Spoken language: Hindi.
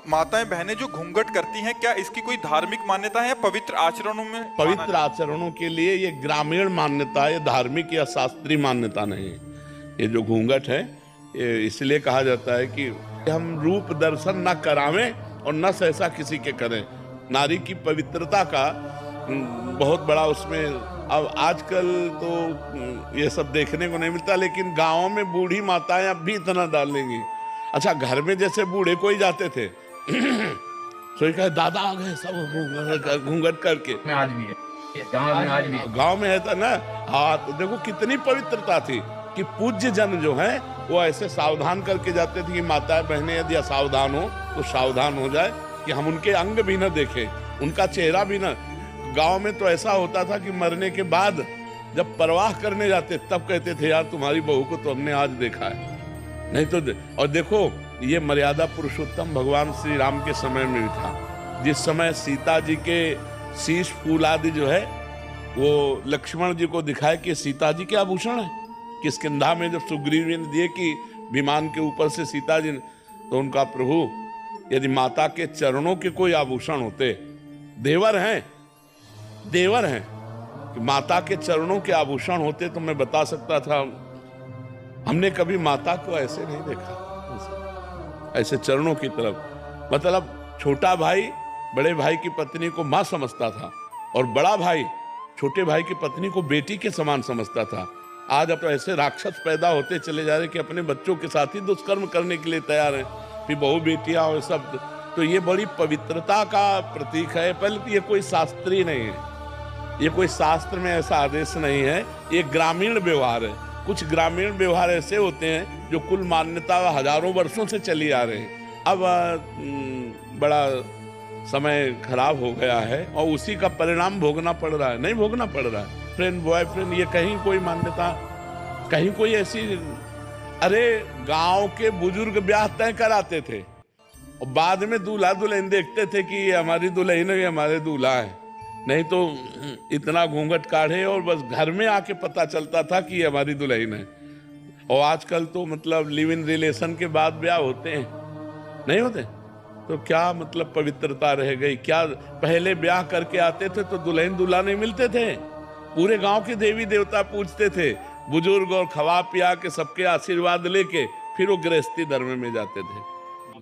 माताएं बहनें जो घूंघट करती हैं, क्या इसकी कोई धार्मिक मान्यता है या पवित्र आचरणों में पवित्र आचरणों के लिए ये ग्रामीण मान्यता है, धार्मिक या शास्त्रीय मान्यता नहीं है। ये जो घूंघट है ये इसलिए कहा जाता है कि हम रूप दर्शन न करावें और न सहसा किसी के करें। नारी की पवित्रता का बहुत बड़ा उसमें, अब आजकल तो ये सब देखने को नहीं मिलता, लेकिन गाँवों में बूढ़ी माताएं अब भी इतना डालेंगी। अच्छा, घर में जैसे बूढ़े कोई जाते थे तो कहे दादा आ गए सब घूंघट करके। में आज भी है, गांव में है था ना। हाँ, तो देखो कितनी पवित्रता थी कि पूज्य जन जो है वो ऐसे सावधान करके जाते थे कि माताएं बहनें यदि असावधान हो तो सावधान हो जाए, कि हम उनके अंग भी न देखें, उनका चेहरा भी न। गांव में तो ऐसा होता था कि मरने के बाद जब परवाह करने जाते तब कहते थे यार तुम्हारी बहू को तो हमने आज देखा है, नहीं तो और देखो ये मर्यादा पुरुषोत्तम भगवान श्री राम के समय में भी था। जिस समय सीता जी के शीश फूल आदि जो है वो लक्ष्मण जी को दिखाए कि सीता जी के आभूषण है, किष्किंधा में जब सुग्रीव ने दिए कि विमान के ऊपर से सीता जी, तो उनका प्रभु यदि माता के चरणों के कोई आभूषण होते, देवर हैं कि माता के चरणों के आभूषण होते तो मैं बता सकता था। हमने कभी माता को ऐसे नहीं देखा, ऐसे चरणों की तरफ। मतलब छोटा भाई बड़े भाई की पत्नी को मां समझता था और बड़ा भाई छोटे भाई की पत्नी को बेटी के समान समझता था। आज अब तो ऐसे राक्षस पैदा होते चले जा रहे कि अपने बच्चों के साथ ही दुष्कर्म करने के लिए तैयार हैं, फिर बहू बेटियां और सब। तो ये बड़ी पवित्रता का प्रतीक है। पहले तो ये कोई शास्त्रीय नहीं है, ये कोई शास्त्र में ऐसा आदेश नहीं है, ये ग्रामीण व्यवहार है। कुछ ग्रामीण व्यवहार ऐसे होते हैं जो कुल मान्यता हजारों वर्षों से चली आ रहे हैं। अब बड़ा समय खराब हो गया है और उसी का परिणाम भोगना पड़ रहा है। नहीं भोगना पड़ रहा है, फ्रेंड बॉयफ्रेंड, ये कहीं कोई मान्यता, कहीं कोई ऐसी। अरे गांव के बुजुर्ग ब्याह तय कराते थे और बाद में दूल्हा दुल्हन देखते थे कि ये हमारी दुल्हन है, ये हमारे दूल्हा है। नहीं तो इतना घूंघट काढ़े और बस घर में आके पता चलता था कि ये हमारी दुल्हन है। और आजकल तो मतलब लिव इन रिलेशन के बाद ब्याह होते हैं, नहीं होते। तो क्या मतलब पवित्रता रह गई? क्या पहले ब्याह करके आते थे तो दुल्हन दूल्हा नहीं मिलते थे, पूरे गांव के देवी देवता पूजते थे, बुजुर्ग और खवा पिया के सबके आशीर्वाद लेके फिर वो गृहस्थी धर्म में जाते थे।